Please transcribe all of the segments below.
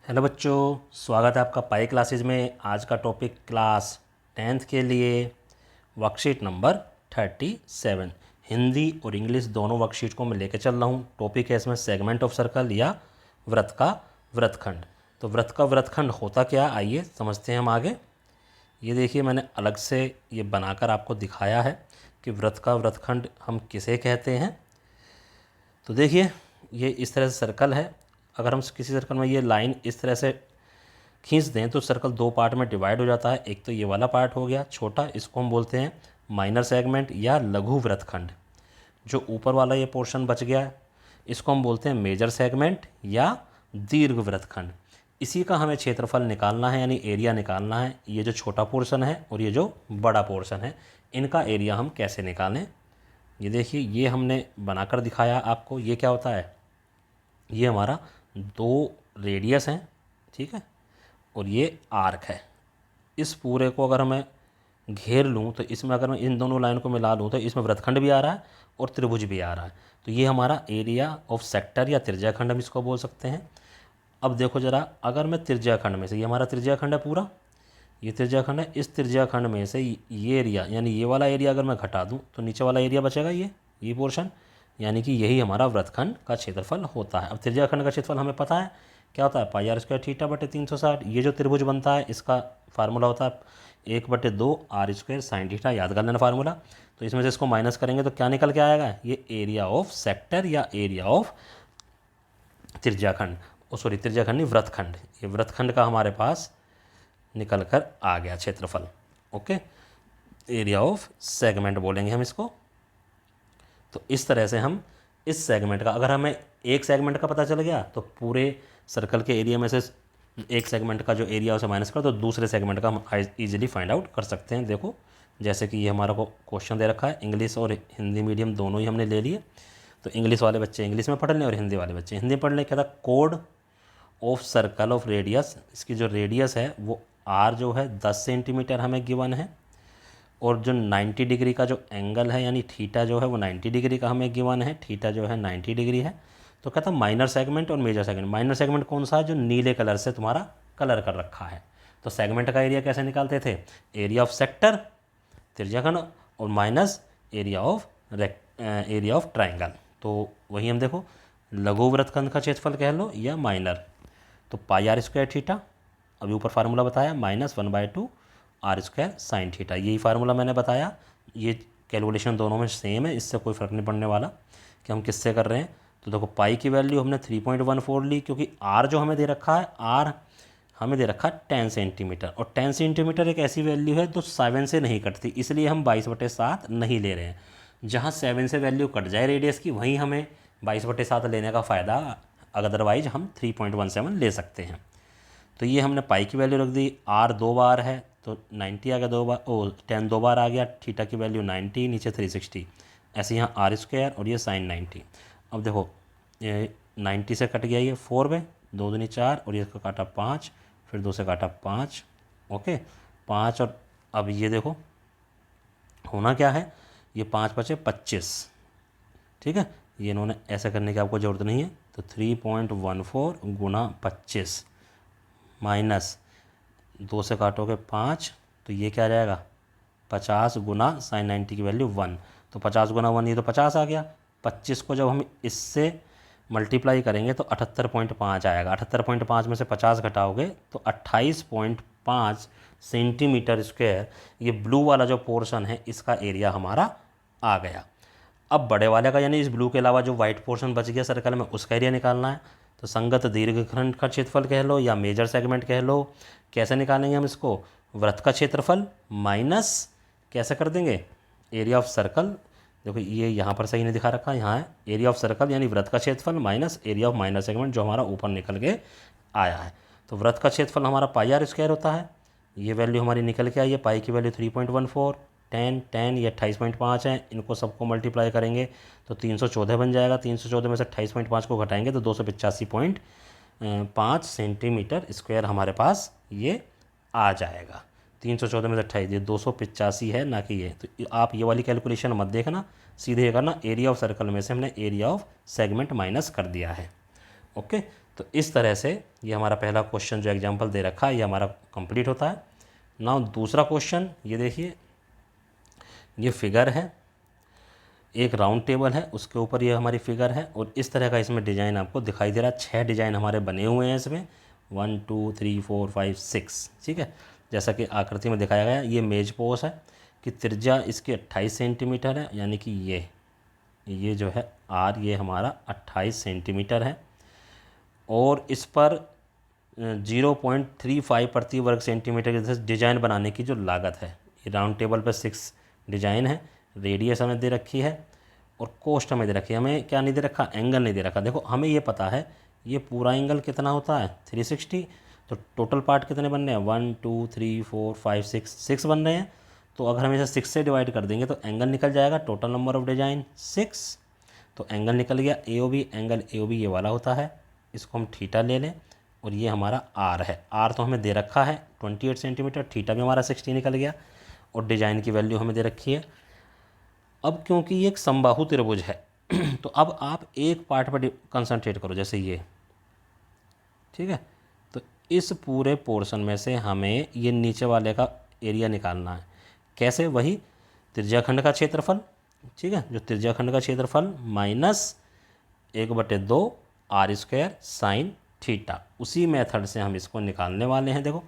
Hello बच्चों, स्वागत है आपका पाई क्लासेज में। आज का टॉपिक क्लास 10th के लिए वर्कशीट नंबर 37 हिंदी और इंग्लिश दोनों वर्कशीट को मैं लेके चल रहा हूँ। टॉपिक है इसमें सेगमेंट ऑफ सर्कल या वृत्त का वृत्तखंड। तो वृत्त का वृत्तखंड होता क्या, आइए समझते हैं हम आगे। ये देखिए, मैंने अलग से ये बनाकर आपको दिखाया है कि वृत्त का वृत्तखंड हम किसे कहते हैं। तो देखिए, ये इस तरह से सर्कल है। अगर हम किसी सर्कल में ये लाइन इस तरह से खींच दें तो सर्कल दो पार्ट में डिवाइड हो जाता है। एक तो ये वाला पार्ट हो गया छोटा, इसको हम बोलते हैं माइनर सेगमेंट या लघु वृत्तखंड। जो ऊपर वाला ये पोर्शन बच गया है इसको हम बोलते हैं मेजर सेगमेंट या दीर्घ वृत्तखंड। इसी का हमें क्षेत्रफल निकालना है, यानी एरिया निकालना है। ये जो छोटा पोर्शन है और ये जो बड़ा पोर्शन है, इनका एरिया हम कैसे निकालें। ये देखिए, ये हमने बनाकर दिखाया आपको। ये क्या होता है, ये हमारा दो रेडियस हैं, ठीक है, और ये आर्क है। इस पूरे को अगर मैं घेर लूँ तो इसमें अगर मैं इन दोनों लाइन को मिला लूँ तो इसमें वृत्तखंड भी आ रहा है और त्रिभुज भी आ रहा है। तो ये हमारा एरिया ऑफ सेक्टर या त्रिज्याखंड हम इसको बोल सकते हैं। अब देखो ज़रा, अगर मैं त्रिज्याखंड में से, ये हमारा त्रिज्याखंड है पूरा, ये त्रिज्याखंड है, इस त्रिज्याखंड में से ये एरिया यानी ये वाला एरिया अगर मैं घटा दूँ तो नीचे वाला एरिया बचेगा, ये पोर्शन, यानी कि यही हमारा वृत्तखंड का क्षेत्रफल होता है। अब त्रिज्याखंड का क्षेत्रफल हमें पता है क्या होता है, पाई आर स्क्वायर थीटा बटे 360। ये जो त्रिभुज बनता है इसका फार्मूला होता है 1/2 आर स्क्वायर साइन थीटा। याद कर लेना फार्मूला। तो इसमें से इसको माइनस करेंगे तो क्या निकल के आएगा, ये एरिया ऑफ सेक्टर या एरिया ऑफ त्रिज्याखंड, सॉरी त्रिज्याखंड नहीं, वृत्तखंड। ये वृत्तखंड का हमारे पास निकल कर आ गया क्षेत्रफल। ओके, एरिया ऑफ सेगमेंट बोलेंगे हम इसको। तो इस तरह से हम इस सेगमेंट का, अगर हमें एक सेगमेंट का पता चल गया तो पूरे सर्कल के एरिया में से एक सेगमेंट का जो एरिया उसे माइनस कर तो दूसरे सेगमेंट का हम इजीली फाइंड आउट कर सकते हैं। देखो, जैसे कि ये हमारा को क्वेश्चन दे रखा है, इंग्लिश और हिंदी मीडियम दोनों ही हमने ले लिए। तो इंग्लिश वाले बच्चे इंग्लिश में पढ़ लें और हिंदी वाले बच्चे हिंदी पढ़ लें। क्या था, code of circle of radius, इसकी जो रेडियस है वो आर जो है 10 सेंटीमीटर हमें गिवन है, और जो 90 डिग्री का जो एंगल है यानी थीटा जो है वो 90 डिग्री का हमें गिवन है। थीटा जो है 90 डिग्री है। तो कहता माइनर सेगमेंट और मेजर सेगमेंट। माइनर सेगमेंट कौन सा है, जो नीले कलर से तुम्हारा कलर कर रखा है। तो सेगमेंट का एरिया कैसे निकालते थे, एरिया ऑफ सेक्टर त्रिज्याखंड और माइनस एरिया ऑफ ट्राइंगल। तो वही हम देखो, लघु वृत्तखंड का क्षेत्रफल कह लो या माइनर। तो पाई आर स्क्वायर थीटा, अभी ऊपर फार्मूला बताया, -1/2 आर स्क्वायर साइन थीटा। यही फार्मूला मैंने बताया। ये कैलकुलेशन दोनों में सेम है, इससे कोई फ़र्क नहीं पड़ने वाला कि हम किससे कर रहे हैं। तो देखो, पाई की वैल्यू हमने 3.14 ली, क्योंकि आर जो हमें दे रखा है, आर हमें दे रखा है 10 सेंटीमीटर, और 10 सेंटीमीटर एक ऐसी वैल्यू है तो 7 से नहीं कटती, इसलिए हम 22/7 नहीं ले रहे हैं। जहाँ 7 से वैल्यू कट जाए रेडियस की, वहीं हमें 22/7 लेने का फ़ायदा, अदरवाइज हम 3.17 ले सकते हैं। तो ये हमने पाई की वैल्यू रख दी। आर 2 बार है तो 90 आ गया, 2 बार 10 2 बार आ गया। थीटा की वैल्यू 90, नीचे 360, ऐसे यहाँ आर स्क्वायर और ये साइन 90। अब देखो, ये 90 से कट गया, ये 4 में 2 दूनी 4 और ये इसका काटा 5, फिर 2 से काटा 5, ओके 5। और अब ये देखो होना क्या है, ये 5 बचे 25, ठीक है। ये इन्होंने ऐसा करने की आपको ज़रूरत नहीं है। तो 3.14 गुणा 25 माइनस 2 से काटोगे 5, तो ये क्या आ जाएगा, 50 गुना साइन 90 की वैल्यू 1। तो 50 गुना 1, ये तो 50 आ गया। 25 को जब हम इससे मल्टीप्लाई करेंगे तो 78.5 आएगा। 78.5 में से 50 घटाओगे तो 28.5 सेंटीमीटर स्क्वायर, ये ब्लू वाला जो पोर्शन है इसका एरिया हमारा आ गया। अब बड़े वाले का, यानी इस ब्लू के अलावा जो वाइट पोर्शन बच गया सर्कल में, उसका एरिया निकालना है। तो संगत दीर्घखंड का क्षेत्रफल कह लो या मेजर सेगमेंट कह लो। कैसे निकालेंगे हम इसको, वृत्त का क्षेत्रफल माइनस कैसे कर देंगे, एरिया ऑफ सर्कल। देखो, ये यहाँ पर सही नहीं दिखा रखा, यहाँ है एरिया ऑफ सर्कल यानी वृत्त का क्षेत्रफल minus area of minor segment जो हमारा ऊपर निकल के आया है। तो वृत्त का क्षेत्रफल हमारा पाई आर स्क्वायर होता है। ये वैल्यू हमारी निकल के आई है, पाई की वैल्यू 3.14, 10 ये 28.5 है, इनको सबको मल्टीप्लाई करेंगे तो 314 बन जाएगा। 314 में से 28.5 को घटाएंगे तो 285.5 सेंटीमीटर स्क्वायर हमारे पास ये आ जाएगा। 314 में से 28, ये 285 है ना कि ये। तो आप ये वाली कैलकुलेशन मत देखना, सीधे करना, एरिया ऑफ सर्कल में से हमने एरिया ऑफ सेगमेंट माइनस कर दिया है। ओके, तो इस तरह से ये हमारा पहला क्वेश्चन जो एग्जाम्पल दे रखा है ये हमारा कंप्लीट होता है। नाउ दूसरा क्वेश्चन ये देखिए, ये फिगर है, एक राउंड टेबल है, उसके ऊपर ये हमारी फिगर है और इस तरह का इसमें डिज़ाइन आपको दिखाई दे रहा है। 6 डिज़ाइन हमारे बने हुए हैं इसमें, 1 2 3 4 5 6, ठीक है। जैसा कि आकृति में दिखाया गया, ये मेज पोस है कि त्रिज्या इसकी 28 सेंटीमीटर है, यानी कि ये जो है आर, ये हमारा 28 सेंटीमीटर है और इस पर 0.35 प्रति वर्ग सेंटीमीटर के जैसे डिज़ाइन बनाने की जो लागत है, ये राउंड टेबल पर 6 डिज़ाइन है। रेडियस हमें दे रखी है और कोस्ट हमें दे रखी है। हमें क्या नहीं दे रखा, एंगल नहीं दे रखा। देखो हमें ये पता है ये पूरा एंगल कितना होता है 360, तो टोटल पार्ट कितने बन रहे हैं 1 2 3 4 5 6 बन रहे हैं। तो अगर हम इसे 6 से डिवाइड कर देंगे तो एंगल निकल जाएगा, टोटल नंबर ऑफ डिजाइन 6, तो एंगल निकल गया AOB। एंगल AOB ये वाला होता है, इसको हम थीटा ले लें और ये हमारा आर है। आर तो हमें दे रखा है 28 सेंटीमीटर, थीटा भी हमारा 60 निकल गया और डिजाइन की वैल्यू हमें दे रखी है। अब क्योंकि ये एक समबाहु त्रिभुज है तो अब आप एक पार्ट पर कंसंट्रेट करो, जैसे ये, ठीक है। तो इस पूरे पोर्शन में से हमें ये नीचे वाले का एरिया निकालना है। कैसे, वही त्रिज्याखंड का क्षेत्रफल, ठीक है, जो त्रिज्याखंड का क्षेत्रफल माइनस 1/2 r² साइन थीटा, उसी मेथड से हम इसको निकालने वाले हैं। देखो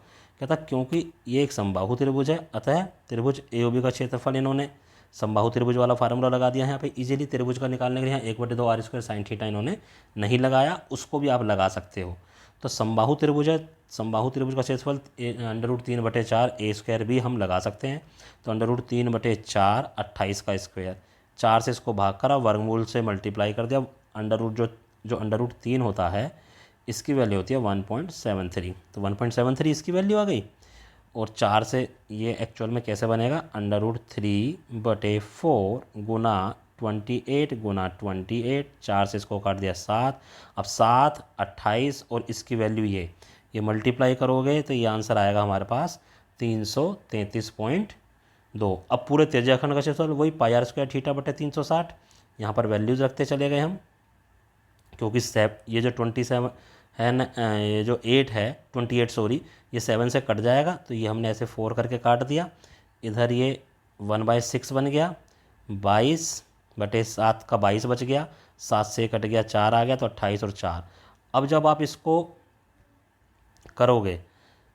कहता क्योंकि ये एक समबाहु त्रिभुज है, अतः त्रिभुज AOB का क्षेत्रफल इन्होंने समबाहु त्रिभुज वाला फार्मूला लगा दिया है यहाँ पे इजीली। त्रिभुज का निकालने के लिए यहाँ 1/2 r² साइन थीटा इन्होंने नहीं लगाया, उसको भी आप लगा सकते हो। तो समबाहु त्रिभुज है, समबाहु त्रिभुज का क्षेत्रफल √3/4 a² भी हम लगा सकते हैं। तो √3/4 28 का स्क्वायर, 4 से इसको भाग करा, वर्गमूल से मल्टीप्लाई कर दिया। जो √3 होता है इसकी वैल्यू होती है 1.73, तो 1.73 इसकी वैल्यू आ गई। और 4 से ये एक्चुअल में कैसे बनेगा, √3/4 गुना 28 गुना 28, 4 से इसको काट दिया 7। अब 7 28 और इसकी वैल्यू ये मल्टीप्लाई करोगे तो ये आंसर आएगा हमारे पास 333.2। अब पूरे त्रिज्याखंड का क्षेत्रफल वही πr² θ/360, यहाँ पर वैल्यूज़ रखते चले गए हम, क्योंकि ये जो 27 है न, ये जो 8 है 28 सॉरी, ये 7 से कट जाएगा तो ये हमने ऐसे 4 करके काट दिया। इधर ये 1/6 बन गया, 22/7 का 22 बच गया, 7 से कट गया 4 आ गया, तो 28 और 4। अब जब आप इसको करोगे,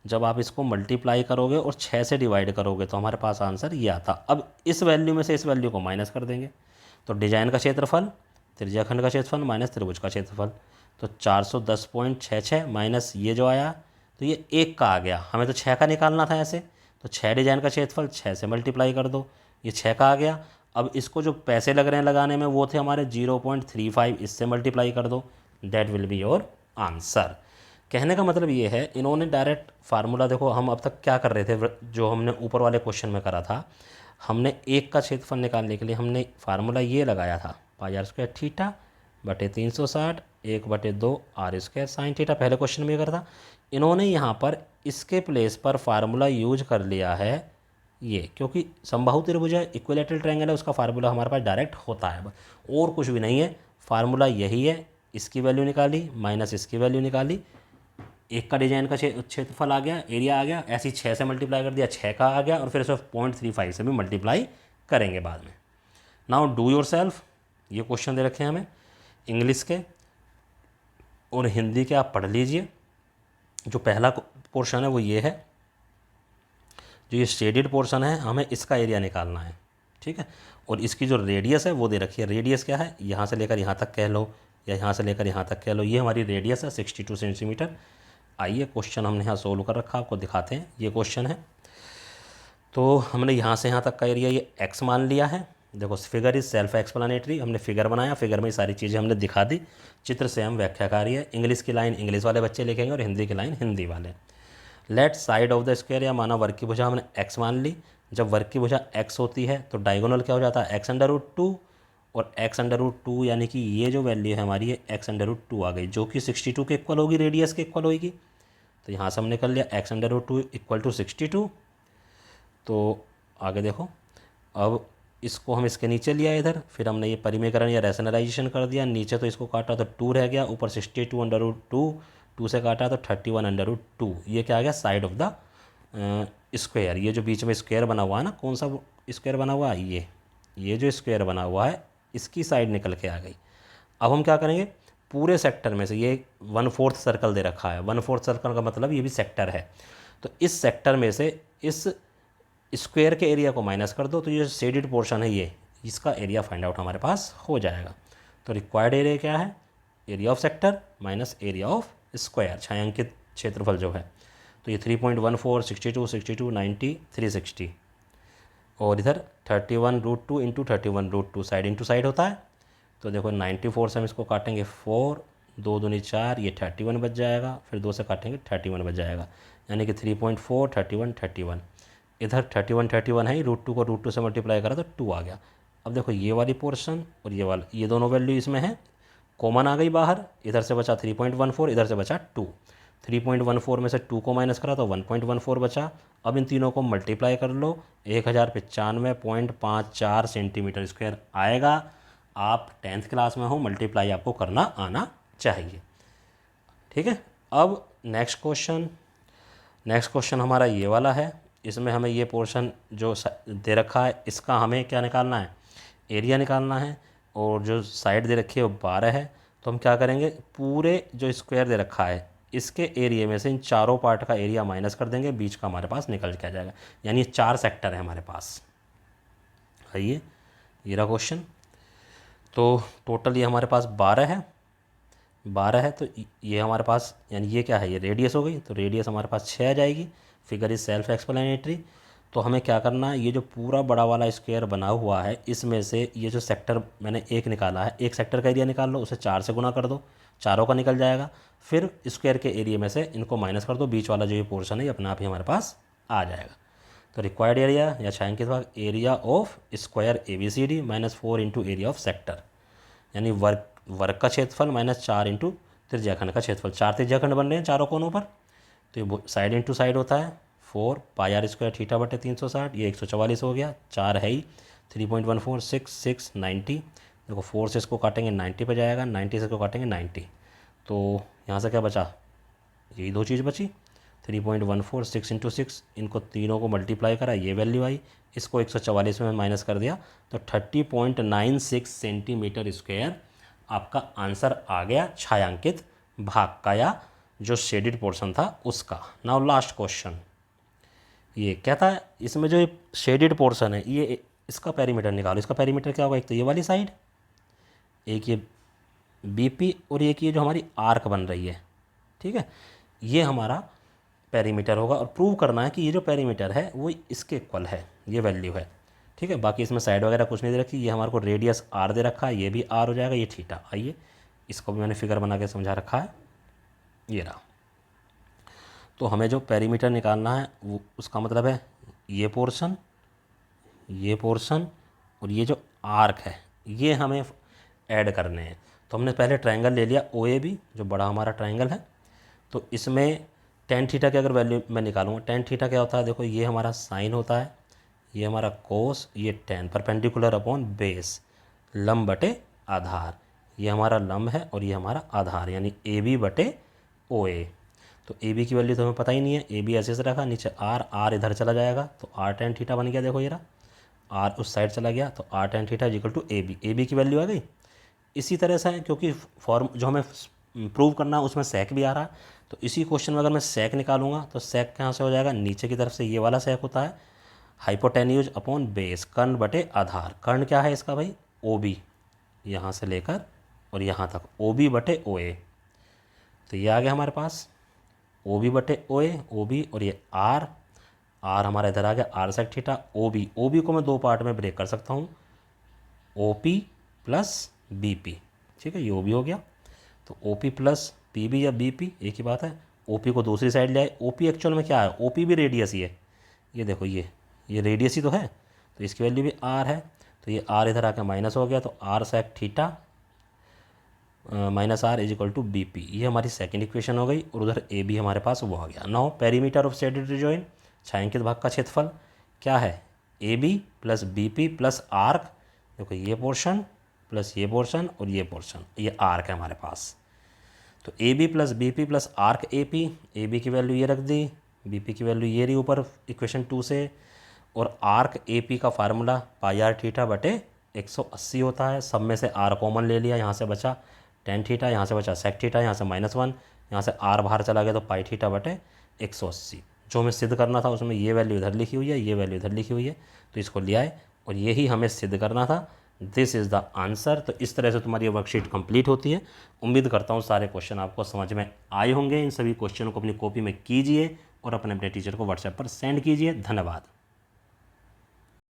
जब आप इसको मल्टीप्लाई करोगे और 6 से डिवाइड करोगे तो हमारे पास आंसर ये आता। अब इस वैल्यू में से इस वैल्यू को माइनस कर देंगे, तो डिजाइन का क्षेत्रफल, त्रिज्याखंड का क्षेत्रफल माइनस त्रिभुज का क्षेत्रफल, तो 410.66 माइनस ये जो आया तो ये 1 का आ गया। हमें तो 6 का निकालना था ऐसे, तो 6 डिजाइन का क्षेत्रफल 6 से मल्टीप्लाई कर दो, ये 6 का आ गया। अब इसको जो पैसे लग रहे हैं लगाने में वो थे हमारे 0.35, इससे मल्टीप्लाई कर दो, that will be your answer. कहने का मतलब ये है, इन्होंने डायरेक्ट फार्मूला, देखो हम अब तक क्या कर रहे थे, जो हमने ऊपर वाले क्वेश्चन में करा था, हमने 1 का क्षेत्रफल निकालने के लिए हमने फार्मूला ये लगाया था πr² θ/360 1/2 r² साइन थीटा, पहले क्वेश्चन में करता। इन्होंने यहाँ पर इसके प्लेस पर फार्मूला यूज कर लिया है ये, क्योंकि समबाहु त्रिभुज है, इक्विलैटरल ट्रायंगल है, उसका फार्मूला हमारे पास डायरेक्ट होता है, और कुछ भी नहीं है। फार्मूला यही है, इसकी वैल्यू निकाली माइनस इसकी वैल्यू निकाली, 1 का डिजाइन का क्षेत्रफल आ गया, एरिया आ गया, ऐसे ही 6 से मल्टीप्लाई कर दिया, 6 का आ गया, और फिर इसे 0.35 से भी मल्टीप्लाई करेंगे बाद में। नाउ डू योर सेल्फ, ये क्वेश्चन दे रखे हैं हमें इंग्लिश के और हिंदी के, आप पढ़ लीजिए। जो पहला पोर्शन है वो ये है, जो ये शेडेड पोर्शन है, हमें इसका एरिया निकालना है, ठीक है। और इसकी जो रेडियस है वो दे रखी है। रेडियस क्या है, यहाँ से लेकर यहाँ तक कह लो या यहाँ से लेकर यहाँ तक कह लो, ये हमारी रेडियस है 62 सेंटीमीटर। आइए क्वेश्चन हमने यहाँ सोल्व कर रखा, आपको दिखाते हैं। ये क्वेश्चन है, तो हमने यहाँ से यहाँ तक का एरिया ये x मान लिया है। देखो फिगर इज सेल्फ एक्सप्लेनेटरी, हमने फिगर बनाया, फिगर में सारी चीज़ें हमने दिखा दी, चित्र से हम व्याख्याकारी है। इंग्लिश की लाइन इंग्लिश वाले बच्चे लिखेंगे और हिंदी की लाइन हिंदी वाले। Let side of the square, या माना वर्ग की भुजा हमने x मान ली। जब वर्ग की भुजा x होती है तो डायगोनल क्या हो जाता है, x√2, और x√2 यानी कि ये जो वैल्यू है हमारी ये x√2 आ गई, जो कि 62 के इक्वल होगी, रेडियस के इक्वल होगी। तो यहाँ से हमने कर लिया x√2 = 62। तो आगे देखो, अब इसको हम इसके नीचे लिया इधर, फिर हमने ये परिमीकरण या रैशनलाइजेशन कर दिया, नीचे तो इसको काटा तो 2 रह गया, ऊपर 62/2, 2 से काटा तो 31/2, ये क्या आ गया साइड ऑफ द स्क्वायर। ये जो बीच में स्क्वायर बना हुआ है ना, कौन सा स्क्वायर बना हुआ है, ये जो स्क्वायर बना हुआ है इसकी साइड निकल के आ गई। अब हम क्या करेंगे, पूरे सेक्टर में से ये 1/4 सर्कल दे रखा है, 1/4 सर्कल का मतलब ये भी सेक्टर है, तो इस सेक्टर में से इस स्क्वायर के एरिया को माइनस कर दो, तो ये शेडेड पोर्शन है ये, इसका एरिया फाइंड आउट हमारे पास हो जाएगा। तो रिक्वायर्ड एरिया क्या है, area of sector minus area of square, छायांकित क्षेत्रफल जो है। तो ये 3.14, 62, 62, 90, 360, और इधर 31√2 इंटू 31√2, साइड इंटू साइड होता है। तो देखो 94 से हम इसको काटेंगे 4, 2 दूनी 4, ये 31 बच जाएगा, फिर 2 से काटेंगे 31 बच जाएगा, यानी कि 3.4, 31, 31, इधर 31, 31 है ही, √2 को √2 से मल्टीप्लाई करा तो 2 आ गया। अब देखो ये वाली पोर्शन और ये वाला, ये दोनों वैल्यू इसमें है, कॉमन आ गई बाहर, इधर से बचा 3.14, इधर से बचा 2, 3.14 में से 2 को माइनस करा तो 1.14 बचा। अब इन तीनों को मल्टीप्लाई कर लो, 1095.54 सेंटीमीटर स्क्वायर आएगा। आप 10th क्लास में हो, मल्टीप्लाई आपको करना आना चाहिए, ठीक है। अब नेक्स्ट क्वेश्चन हमारा ये वाला है, इसमें हमें ये पोर्शन जो दे रखा है इसका हमें क्या निकालना है, एरिया निकालना है, और जो साइड दे रखी है वो 12 है। तो हम क्या करेंगे, पूरे जो स्क्वायर दे रखा है इसके एरिया में से इन चारों पार्ट का एरिया माइनस कर देंगे, बीच का हमारे पास निकल के आ जाएगा, यानी ये 4 सेक्टर है हमारे पास। आइए ये रहा क्वेश्चन। तो टोटल ये हमारे पास 12 है, तो ये हमारे पास, यानी ये क्या है, ये रेडियस हो गई, तो रेडियस हमारे पास 6 आ जाएगी। Figure is self explanatory. तो हमें क्या करना है, ये जो पूरा बड़ा वाला स्क्वायर बना हुआ है इसमें से ये जो सेक्टर मैंने एक निकाला है, एक सेक्टर का एरिया निकाल लो, उसे 4 से गुना कर दो, चारों का निकल जाएगा। फिर स्क्वायर के एरिया में से इनको माइनस कर दो, बीच वाला जो ये पोर्शन है ये अपने आप ही हमारे पास आ जाएगा। तो रिक्वायर्ड एरिया या छायांकित भाग, area of square ABCD -4 into area of sector, यानी वर्ग का क्षेत्रफल -4 इंटू त्रिज्याखंड का क्षेत्रफल। 4 त्रिज्याखंड बन रहे हैं चारों कोनों पर, तो ये साइड इंटू साइड होता है 4 πr² θ/360, ये 144 हो गया, 4 है ही, 3.14, 6, 6, 90। देखो 4 से इसको काटेंगे 90 पे जाएगा, 90 से इसको काटेंगे 90, तो यहाँ से क्या बचा, यही दो चीज़ बची, 3.14, 6 इंटू 6, इनको तीनों को मल्टीप्लाई करा, ये वैल्यू आई, इसको 144 में माइनस कर दिया, तो 30.96 सेंटीमीटर स्क्वायर आपका आंसर आ गया छायांकित भाग का, या जो शेडेड पोर्शन था उसका। नाउ लास्ट क्वेश्चन ये कहता है, इसमें जो शेडेड पोर्शन है ये, इसका पेरीमीटर निकालो। इसका पेरीमीटर क्या होगा, एक तो ये वाली साइड, एक ये BP, और एक ये जो हमारी आर्क बन रही है, ठीक है, ये हमारा पेरीमीटर होगा। और प्रूव करना है कि ये जो पेरीमीटर है वो इसके इक्वल है, ये वैल्यू है, ठीक है। बाकी इसमें साइड वगैरह कुछ नहीं दे रखी, ये हमारे को रेडियस R दे रखा है, ये भी R हो जाएगा, ये थीटा। आइए इसको भी मैंने फिगर बना के समझा रखा है, ये रहा। तो हमें जो पेरीमीटर निकालना है वो, उसका मतलब है ये पोर्शन और ये जो आर्क है ये हमें ऐड करने हैं। तो हमने पहले ट्रायंगल ले लिया OAB, जो बड़ा हमारा ट्रायंगल है। तो इसमें tan थीटा की अगर वैल्यू मैं निकालूंगा, tan थीटा क्या होता है, देखो ये हमारा साइन होता है, ये हमारा कोस, ये tan, परपेंडिकुलर अपॉन बेस, लंब बटे आधार, ये हमारा लंब है और ये हमारा आधार, यानी AB/OA। तो AB की वैल्यू तो हमें पता ही नहीं है, AB ऐसे से रखा, नीचे R इधर चला जाएगा, तो R tan थीटा बन गया, देखो ये रहा, R उस साइड चला गया, तो R tan थीटा इक्वल टू AB की वैल्यू आ गई। इसी तरह से है, क्योंकि फॉर्म जो हमें प्रूव करना है उसमें सेक भी आ रहा है, तो इसी क्वेश्चन में अगर मैं सेक निकालूंगा तो सेक कहाँ से हो जाएगा, नीचे की तरफ से ये वाला सेक होता है, हाइपोटेन्यूज अपॉन बेस, कर्ण बटे आधार। कर्ण क्या है इसका भाई, OB, यहाँ से लेकर और यहाँ तक, OB/OA। तो ये आ गया हमारे पास OB/OA, OB, और ये R हमारा इधर आ गया, R sec थीटा, OB को मैं दो पार्ट में ब्रेक कर सकता हूँ, OP प्लस BP, ठीक है, ये OB हो गया। तो OP प्लस PB या BP एक ही बात है। OP को दूसरी साइड ले आए, OP एक्चुअल में क्या है, OP भी रेडियस ही है, ये देखो ये रेडियस ही तो है, तो इसकी वैल्यू भी R है, तो ये R इधर आकर माइनस हो गया, तो R sec theta -R = BP, ये हमारी सेकंड इक्वेशन हो गई, और उधर AB हमारे पास वो आ गया। Now perimeter of shaded region, छायांकित भाग का क्षेत्रफल क्या है, A B plus B P plus arc, देखो ये पोर्शन प्लस ये पोर्शन और ये पोर्शन, ये आर्क है हमारे पास। तो A B plus B P plus arc A P, A B की वैल्यू ये रख दी, बी पी की वैल्यू ये रही ऊपर इक्वेशन 2 से, और आर्क ए पी का फार्मूला पाई आर थीटा बटे 180 होता है। सब में से आर कॉमन ले लिया, यहाँ से बचा टेन थीटा, यहाँ से बचा सेक थीटा, यहाँ से -1, यहाँ से आर बाहर चला गया तो पाई थीटा बटे 180। जो हमें सिद्ध करना था उसमें ये वैल्यू इधर लिखी हुई है, ये वैल्यू इधर लिखी हुई है, तो इसको ले आए और यही हमें सिद्ध करना था। This is the answer. तो इस तरह से तुम्हारी वर्कशीट कंप्लीट होती है। उम्मीद करता हूँ सारे क्वेश्चन आपको समझ में आए होंगे। इन सभी क्वेश्चनों को अपनी कॉपी में कीजिए और अपने टीचर को व्हाट्सएप पर सेंड कीजिए। धन्यवाद।